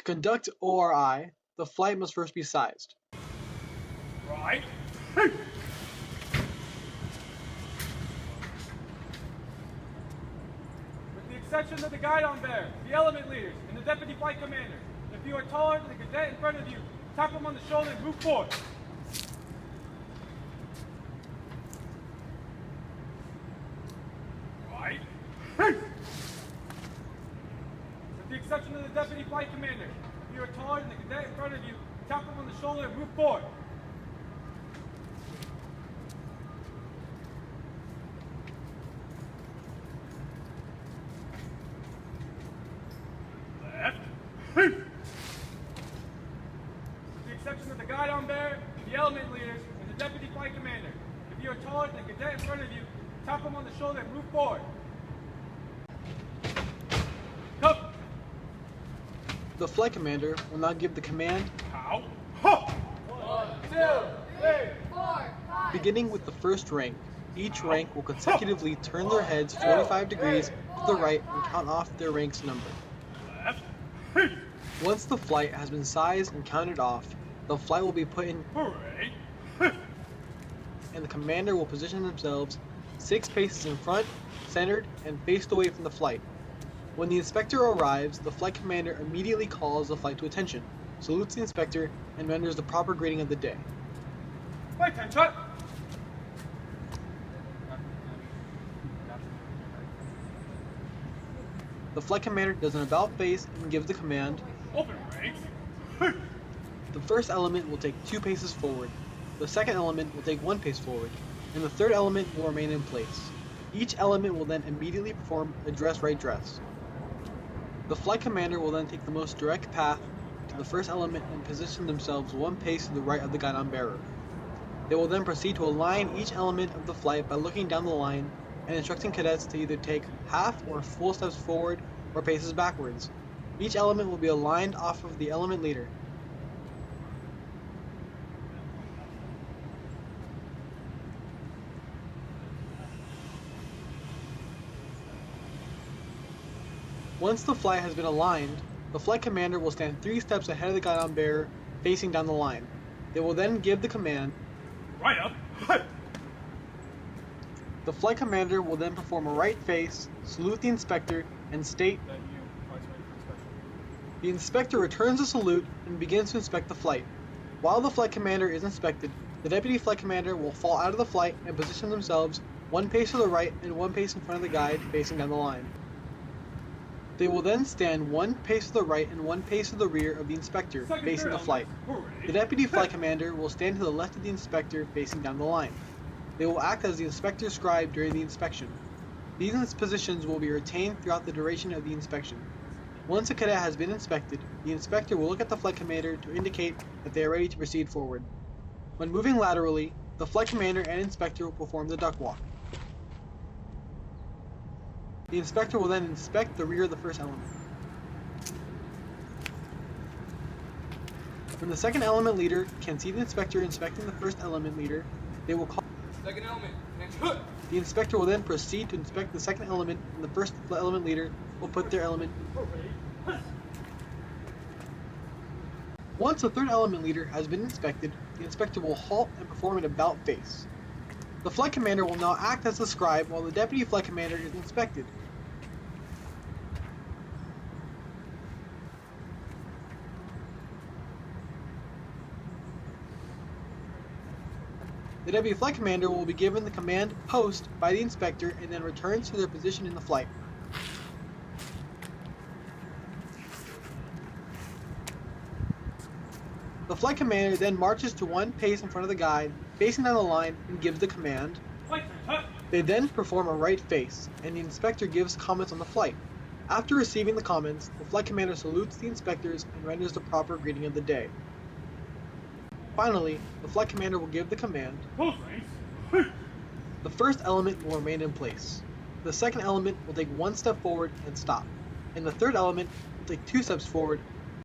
conduct ORI, the flight must first be sized. Right. Hey. With the exception of the guidon bearer, the element leaders, and the deputy flight commander, if you are taller than the cadet in front of you, tap him on the shoulder and move forward. Right. Hey. With the exception of the deputy flight commander, if you are taller than the cadet in front of you, tap him on the shoulder and move forward. Left. Hey. With the exception of the guidon bearer, the element leaders, and the deputy flight commander, if you are taller than the cadet in front of you, tap him on the shoulder and move forward. Come. The flight commander will now give the command, How? Ha! 1, 2, 3, 4, 5. beginning with the first rank. Each rank will consecutively turn their heads 45 degrees to the right and count off their rank's number. Left. Hey. Once the flight has been sized and counted off, the flight will be put in Hooray. Hey. and the commander will position themselves 6 paces in front, centered, and faced away from the flight. When the inspector arrives, the flight commander immediately calls the flight to attention, salutes the inspector, and renders the proper greeting of the day. Flight attention. The flight commander does an about face and gives the command. Open ranks. Hey. The first element will take 2 paces forward, the second element will take 1 pace forward, and the third element will remain in place. Each element will then immediately perform a dress-right dress. The flight commander will then take the most direct path to the first element and position themselves 1 pace to the right of the guidon bearer. They will then proceed to align each element of the flight by looking down the line and instructing cadets to either take half or full steps forward or paces backwards. Each element will be aligned off of the element leader. Once the flight has been aligned, the flight commander will stand 3 steps ahead of the guidon bearer, facing down the line. They will then give the command. Right up. Hey. The flight commander will then perform a right face, salute the inspector, and state. Then you participate for inspection. The inspector returns the salute and begins to inspect the flight. While the flight commander is inspected, the deputy flight commander will fall out of the flight and position themselves 1 pace to the right and 1 pace in front of the guide, facing down the line. They will then stand 1 pace to the right and 1 pace to the rear of the inspector, facing the flight. The deputy flight commander will stand to the left of the inspector, facing down the line. They will act as the inspector's scribe during the inspection. These positions will be retained throughout the duration of the inspection. Once a cadet has been inspected, the inspector will look at the flight commander to indicate that they are ready to proceed forward. When moving laterally, the flight commander and inspector will perform the duck walk. The inspector will then inspect the rear of the first element. When the second element leader can see the inspector inspecting the first element leader, they will call. Second element. Next hook. The inspector will then proceed to inspect the second element, and the first element leader will put their element. Once the third element leader has been inspected, the inspector will halt and perform an about face. The flight commander will now act as the scribe while the deputy flight commander is inspected. The deputy flight commander will be given the command post by the inspector and then returns to their position in the flight. The flight commander then marches to 1 pace in front of the guide, facing down the line, and gives the command. Flight attention. They then perform a right face, and the inspector gives comments on the flight. After receiving the comments, the flight commander salutes the inspectors and renders the proper greeting of the day. Finally, the flight commander will give the command. Close ranks. Hey. The first element will remain in place. The second element will take 1 step forward and stop, and the third element will take 2 steps forward